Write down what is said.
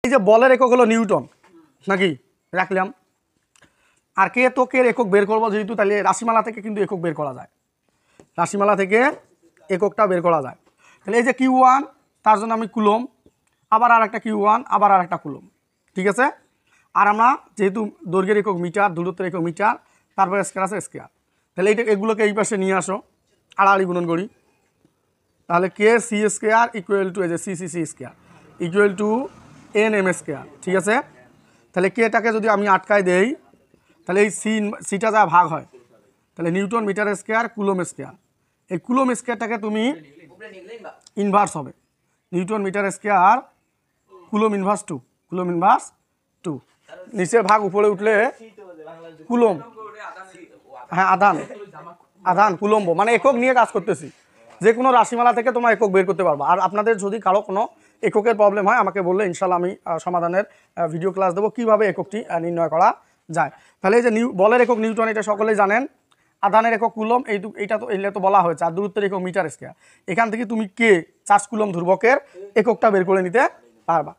এই যে বলের একক হলো নিউটন নাকি রাখলাম। আর কে তোকের একক বের করবো যেহেতু, তাহলে রাশিমালা থেকে কিন্তু একক বের করা যায়, রাশিমালা থেকে এককটা বের করা যায়। তাহলে এই যে Q1 তার জন্য আমি কুলম, আবার আর একটা Q1, আবার আর একটা কুলম, ঠিক আছে। আর আমরা যেহেতু দৈর্ঘ্যের একক মিটার, দূরত্বের একক মিটার, তারপরে স্কয়ার আছে স্কয়ার, তাহলে এগুলোকে এই পাশে নিয়ে আসো, আড়াআড়ি গুণন করি। তাহলে K C square equal to এই যে C square equal to N M square, ঠিক আছে। তাহলে কেটাকে যদি আমি আটকায় দেই, তাহলে এই সিটা যা ভাগ হয়, তাহলে newton metre square coulomb square, এই কুলম স্কয়ারটাকে তুমি ইনভার্স হবে, newton metre square coulomb inverse 2, coulomb inverse 2, নিচের ভাগ উপরে উঠলে কুলম, হ্যাঁ আধান, আধান কুলম্ব, মানে একক নিয়ে কাজ করতেছি। যে কোনো রাশিমালা থেকে তোমরা একক বের করতে পারবা। আর আপনাদের যদি কারো কোনো এককের প্রবলেম হয় আমাকে বললে ইনশাল্লাহ আমি সমাধানের ভিডিও ক্লাস দেবো কীভাবে এককটি নির্ণয় করা যায়। তাহলে এই যে বলের একক নিউটন, এটা সকলেই জানেন। আধানের একক কুলম, এইটা তো এগুলো তো বলা হয়েছে। আর দূরত্বের একক মিটার স্কয়ার। এখান থেকে তুমি কে চার্জ কুলম ধ্রুবকের এককটা বের করে নিতে পারবা।